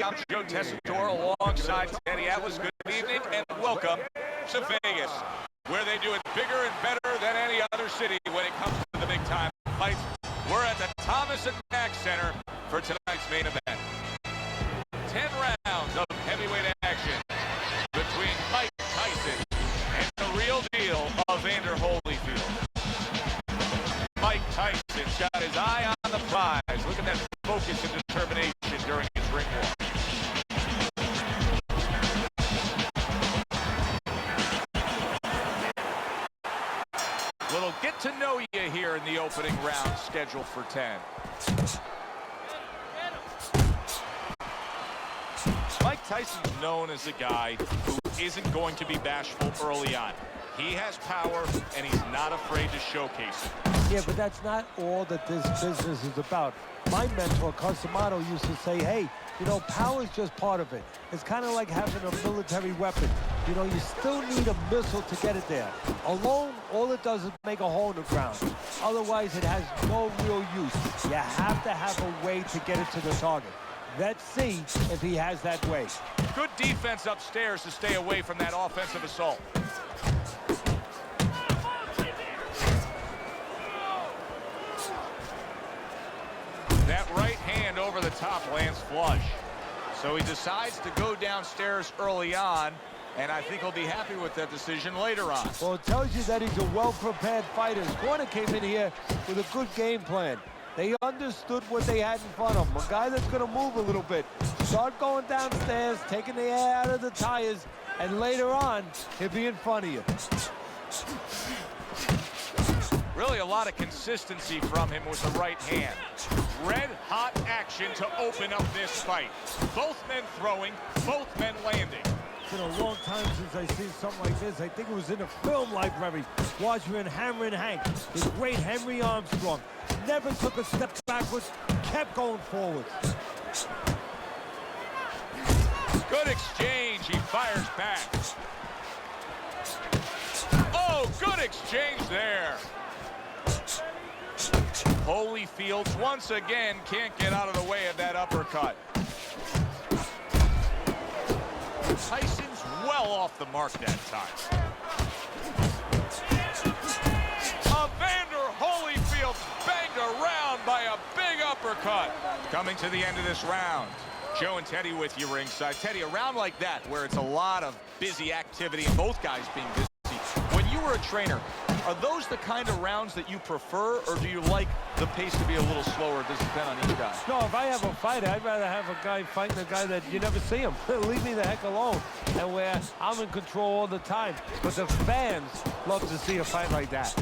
I'm Joe Tessitore alongside Teddy Atlas. Good evening and welcome to Vegas, where they do it bigger and better than any other city when it comes to the big-time fights. We're at the Thomas & Mack Center for tonight's main event. 10 rounds of heavyweight action between Mike Tyson and the real deal Evander Holyfield. Mike Tyson's got his eye on the prize. Look at that focus and determination during his ring walk. Little get to know you here in the opening round, scheduled for 10. Mike Tyson's known as a guy who isn't going to be bashful early on. He has power, and he's not afraid to showcase it. Yeah, but that's not all that this business is about. My mentor, Cus D'Amato, used to say, hey, you know, power is just part of it. It's kind of like having a military weapon. You know, you still need a missile to get it there. Alone, all it does is make a hole in the ground. Otherwise, it has no real use. You have to have a way to get it to the target. Let's see if he has that way. Good defense upstairs to stay away from that offensive assault. That right hand over the top lands flush. So he decides to go downstairs early on, and I think he'll be happy with that decision later on. Well, it tells you that he's a well-prepared fighter. His corner came in here with a good game plan. They understood what they had in front of him. A guy that's going to move a little bit. Start going downstairs, taking the air out of the tires, and later on, he'll be in front of you. Really a lot of consistency from him with the right hand. Red-hot action to open up this fight. Both men throwing, both men landing. It's been a long time since I've seen something like this. I think it was in a film library, watching Hammer and Hank. The great Henry Armstrong never took a step backwards, kept going forward. Good exchange, he fires back. Oh, good exchange there. Holyfield once again can't get out of the way of that uppercut. Tyson's well off the mark that time. Evander Holyfield banged around by a big uppercut. Coming to the end of this round. Joe and Teddy with you ringside. Teddy, a round like that where it's a lot of busy activity and both guys being busy. When you were a trainer, are those the kind of rounds that you prefer, or do you like the pace to be a little slower? Does it depend on each guy? No, if I have a fight, I'd rather have a guy fighting a guy that you never see him. Leave me the heck alone. And where I'm in control all the time. But the fans love to see a fight like that.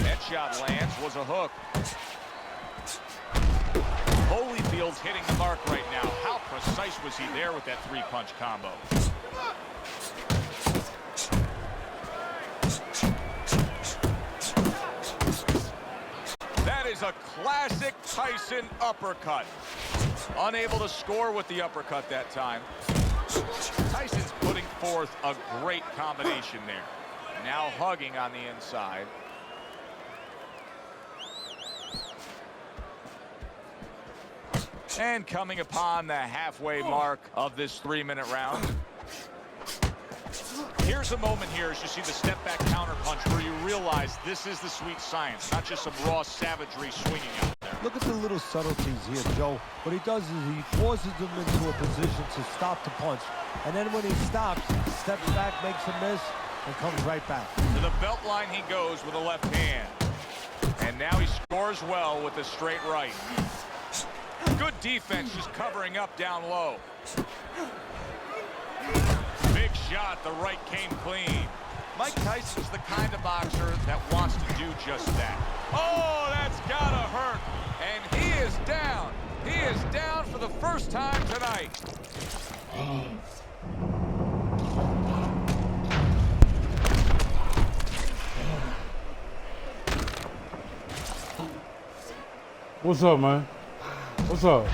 That shot lands, was a hook. Holyfield's hitting the mark right now. How precise was he there with that three-punch combo? That is a classic Tyson uppercut. Unable to score with the uppercut that time. Tyson's putting forth a great combination there. Now hugging on the inside. And coming upon the halfway mark of this 3-minute round. Here's a moment here as you see the step-back counterpunch where you realize this is the sweet science, not just some raw savagery swinging out there. Look at the little subtleties here, Joe. What he does is he forces them into a position to stop the punch. And then when he stops, steps back, makes a miss, and comes right back. To the belt line he goes with a left hand. And now he scores well with the straight right. Good defense, just covering up down low. Big shot, the right came clean. Mike Tyson's the kind of boxer that wants to do just that. Oh, that's gotta hurt. And he is down. He is down for the first time tonight. What's up, man? What's up?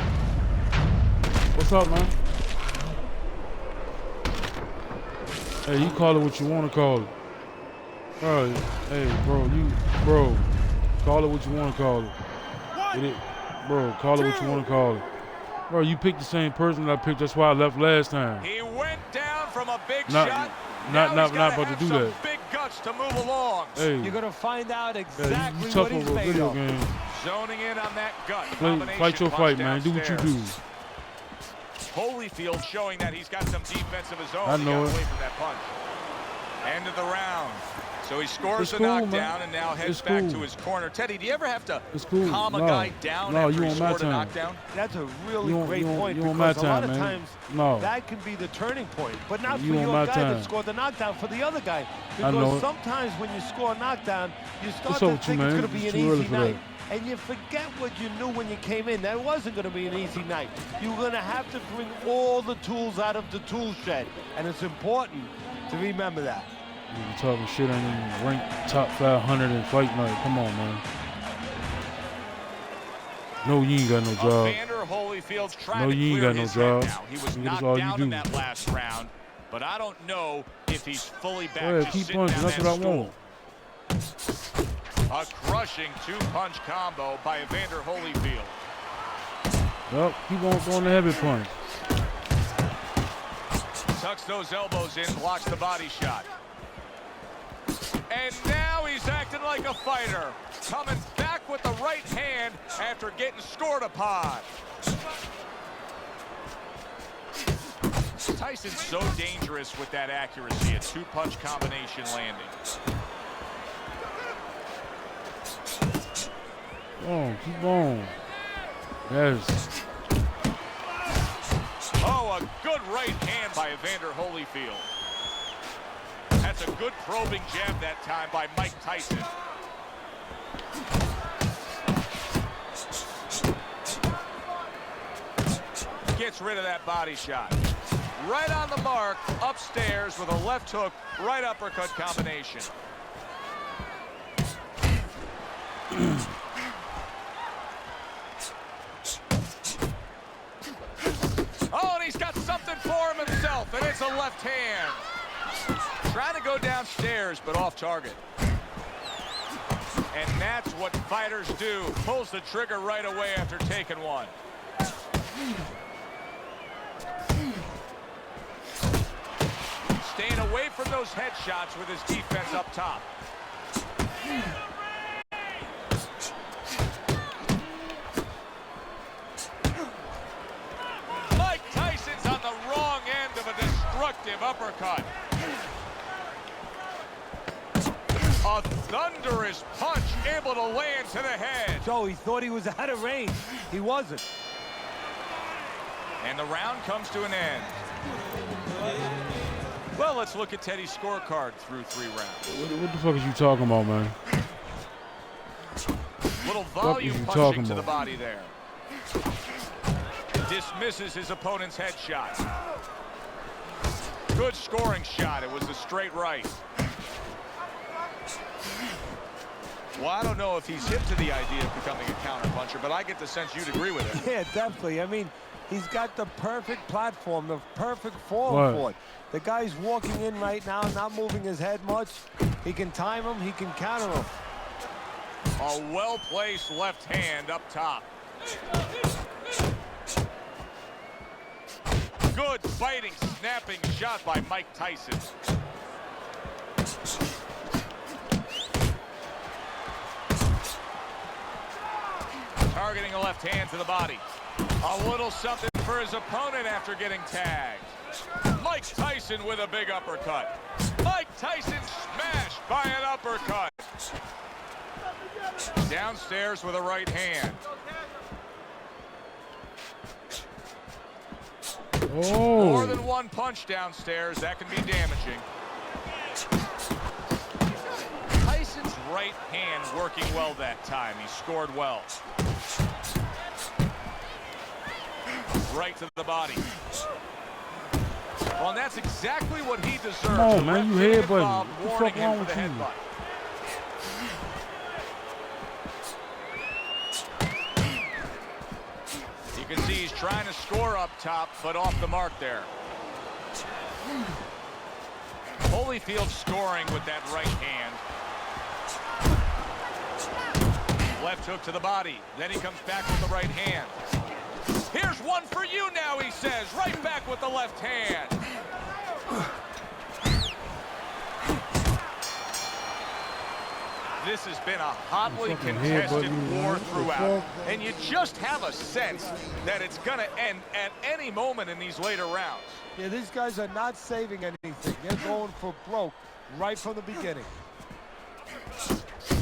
What's up, man? Hey, you call it what you want to call it. All right, hey, bro, call it what you want to call it. Bro, call it what you want to call it. Bro, you picked the same person that I picked. That's why I left last time. He went down from a big Not- shot. not Now he's gotta about to have do some that. big guts to move along. Hey, You're going to find out yeah, exactly you tough what he's over a made video of. game. Zoning in on that gut. Fight Combination your punch fight, man. Do what you do. downstairs. Holyfield showing that he's got some defense of his own. I He know got it. away from that punch. End of the round. So he scores It's the cool, knockdown man. and now heads It's back cool. to his corner. Teddy, do you ever have to It's cool. calm a No. guy down No, after you he on my scored a time. knockdown? That's a really You on- great you on- point you on my because a lot time, of man. times No. that can be the turning point, but not You for on your my guy time. that scored the knockdown, for the other guy. I know Because it. sometimes when you score a knockdown, you start What's to up with you, think it's man? going to be It's an too early easy for night. that. And you forget what you knew when you came in. That wasn't going to be an easy night. You're going to have to bring all the tools out of the tool shed. And it's important to remember that. You talking shit ain't even ranked top 500 in fight night. Come on, man. No, you ain't got no job. Evander Holyfield's trying No, to you ain't clear got no his job. head now. He was That's knocked all you down do. in that last round, but I don't know if he's fully back. Go ahead, Just keep sitting punching. down That's that what I stool. want. A crushing two-punch combo by Evander Holyfield. Yup, keep on throwing the heavy punch. Tucks those elbows in, blocks the body shot. And now he's acting like a fighter. Coming back with the right hand after getting scored upon. Tyson's so dangerous with that accuracy, a two-punch combination landing. Keep on. Yes. Oh, a good right hand by Evander Holyfield. That's a good probing jab that time by Mike Tyson. Gets rid of that body shot. Right on the mark, upstairs with a left hook, right uppercut combination. Oh, and he's got something for him himself, and it's a left hand. Trying to go downstairs, but off target. And that's what fighters do. Pulls the trigger right away after taking one. Staying away from those headshots with his defense up top. Mike Tyson's on the wrong end of a destructive uppercut. A thunderous punch able to land to the head. So he thought he was out of range. He wasn't. And the round comes to an end. Well, let's look at Teddy's scorecard through 3 rounds. What the fuck is you talking about, man? Little What volume is you punching talking to the about? body there. Dismisses his opponent's headshot. Good scoring shot. It was a straight right. Well, I don't know if he's hip to the idea of becoming a counterpuncher, but I get the sense you'd agree with it. Yeah, definitely. I mean, he's got the perfect platform, the perfect form What? for it. The guy's walking in right now, not moving his head much. He can time him, he can counter him. A well-placed left hand up top. Good fighting, snapping shot by Mike Tyson. Targeting a left hand to the body. A little something for his opponent after getting tagged. Mike Tyson with a big uppercut. Mike Tyson smashed by an uppercut. Downstairs with a right hand. More Oh. than one punch downstairs, that can be damaging. Tyson's right hand working well that time. He scored well. Right to the body. Well, and that's exactly what he deserves. Come on, The man, you ref headbutting. involved, What the warning fuck him wrong for the with you? headbutt. You can see he's trying to score up top, but off the mark there. Holyfield scoring with that right hand. Left hook to the body. Then he comes back with the right hand. Here's one for you now, he says. Right back with the left hand. This has been a hotly contested war throughout, and you just have a sense that it's going to end at any moment in these later rounds. Yeah, these guys are not saving anything. They're going for broke right from the beginning.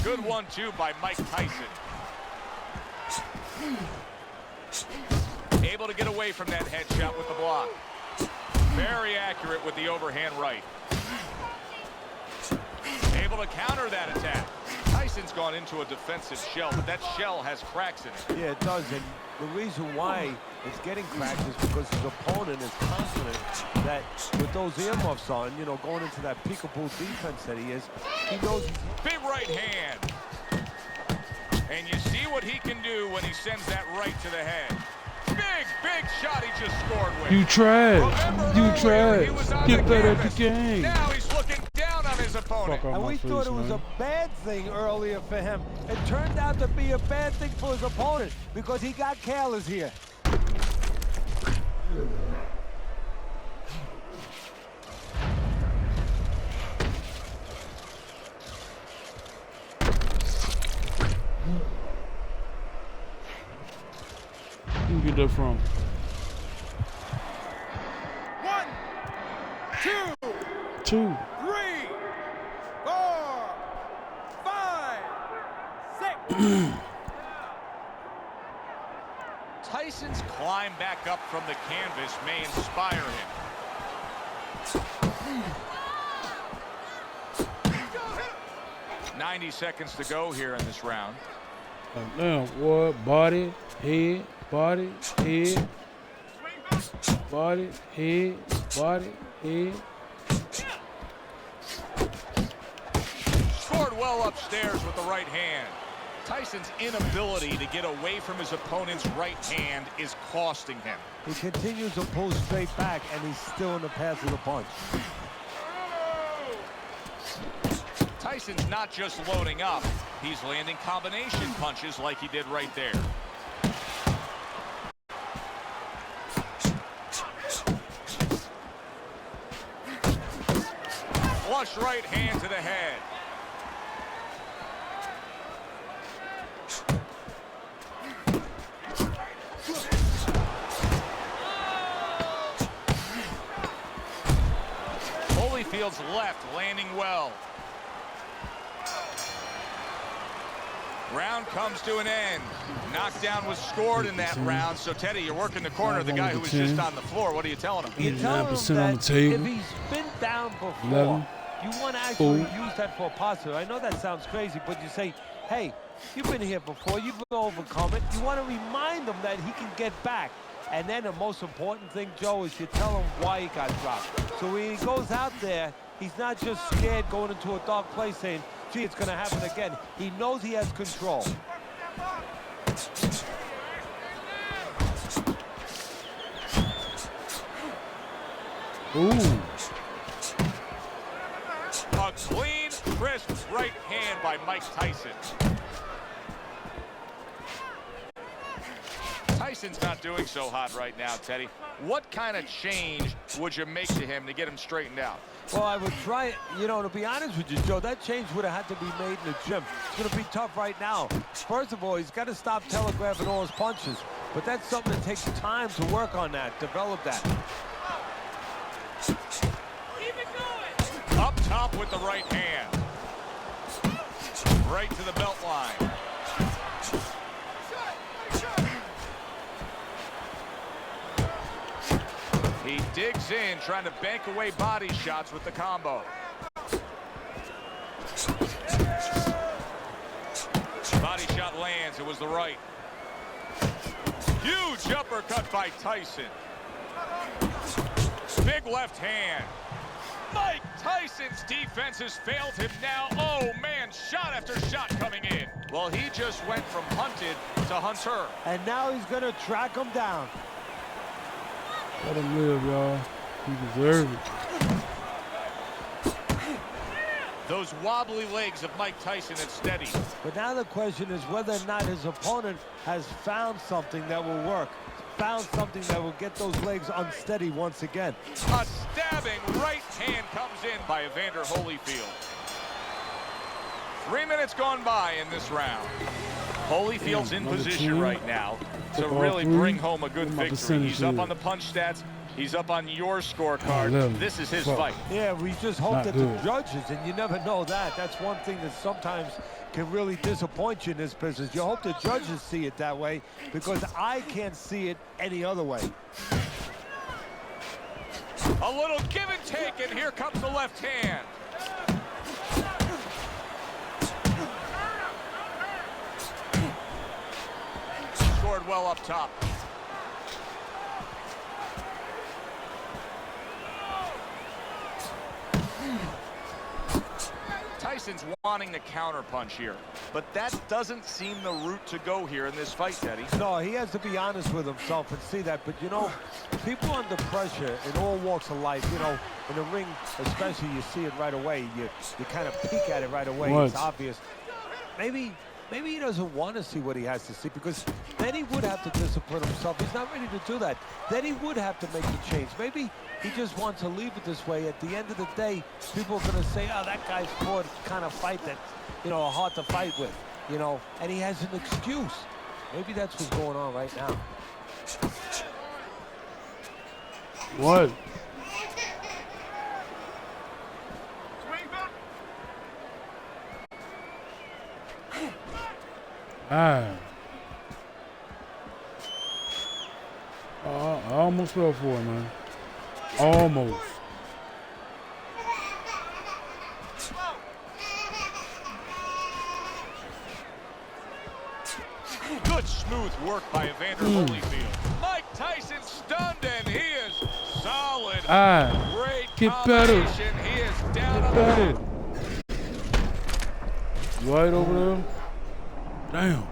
Good 1-2 by Mike Tyson. Able to get away from that headshot with the block. Very accurate with the overhand right. Able to counter that attack. Tyson's gone into a defensive shell, but that shell has cracks in it. Yeah, it does, and the reason why it's getting cracked is because his opponent is confident that with those earmuffs on, you know, going into that peekaboo defense that he is, he knows. Big right hand. And you see what he can do when he sends that right to the head. Big shot he just scored with. You trash. You Remember, he was trash. on Get the better at canvas. the game. Now he's looking down on his opponent. Fuck off And my we face, thought it was man. a bad thing earlier for him. It turned out to be a bad thing for his opponent because he got careless here. Where you get that from? 1, 2, 2. 3, 4, 5, 6. Tyson's climb back up from the canvas may inspire him. 90 seconds to go here in this round. Damn, what? Body, head, body, head. Body, head, body, head. Scored well upstairs with the right hand. Tyson's inability to get away from his opponent's right hand is costing him. He continues to pull straight back, and he's still in the path of the punch. Tyson's not just loading up, he's landing combination punches like he did right there. Flush right hand to the head. Holyfield's left landing well. Round comes to an end. Knockdown was scored in that round. So, Teddy, you're working the corner of the guy who was just on the floor. What are you telling him? You tell him 89% on the that table. if he's been down before, 11. you want to actually 4. use that for a positive. I know that sounds crazy, but you say, hey, you've been here before. You've overcome it. You want to remind him that he can get back. And then the most important thing, Joe, is you tell him why he got dropped. So when he goes out there, he's not just scared going into a dark place saying, gee, it's going to happen again. He knows he has control. Ooh. A clean, crisp right hand by Mike Tyson. Tyson's not doing so hot right now, Teddy. What kind of change would you make to him to get him straightened out? Well, I would try, you know, to be honest with you, Joe, that change would have had to be made in the gym. It's going to be tough right now. First of all, he's got to stop telegraphing all his punches. But that's something that takes time to work on that, develop that. Keep it going. Up top with the right hand. Right to the belt line. He digs in, trying to bank away body shots with the combo. Body shot lands. It was the right. Huge uppercut by Tyson. Big left hand. Mike Tyson's defense has failed him now. Oh, man, shot after shot coming in. Well, he just went from hunted to hunter. And now he's going to track him down. Let him live, y'all. He deserves it. Those wobbly legs of Mike Tyson had steadied. But now the question is whether or not his opponent has found something that will work. found something that will get those legs unsteady once again. A stabbing right hand comes in by Evander Holyfield. 3 minutes gone by in this round. Holyfield's in position right now to really bring home a good victory. He's up on the punch stats. He's up on your scorecard. This is his fight. Yeah, we just hope that the judges, and you never know that. That's one thing that sometimes can really disappoint you in this business. You hope the judges see it that way, because I can't see it any other way. A little give and take, and here comes the left hand. Scored well up top. Tyson's wanting the counterpunch here, but that doesn't seem the route to go here in this fight, Teddy. No, he has to be honest with himself and see that. But, you know, people under pressure in all walks of life, you know, in the ring especially, you see it right away. You kind of peek at it right away. It's obvious. Maybe he doesn't want to see what he has to see, because then he would have to discipline himself. He's not ready to do that. Then he would have to make the change. Maybe he just wants to leave it this way. At the end of the day, people are going to say, oh, that guy's fought kind of fight that, you know, hard to fight with, you know, and he has an excuse. Maybe that's what's going on right now. What? I almost fell for it, man. Almost. Good smooth work by Evander Holyfield. Mike Tyson stunned, and he is solid. Great get better. He is down Get better. You right over there? Damn.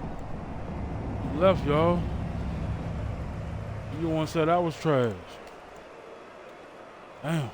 You left, y'all. You the one said I was trash. Damn.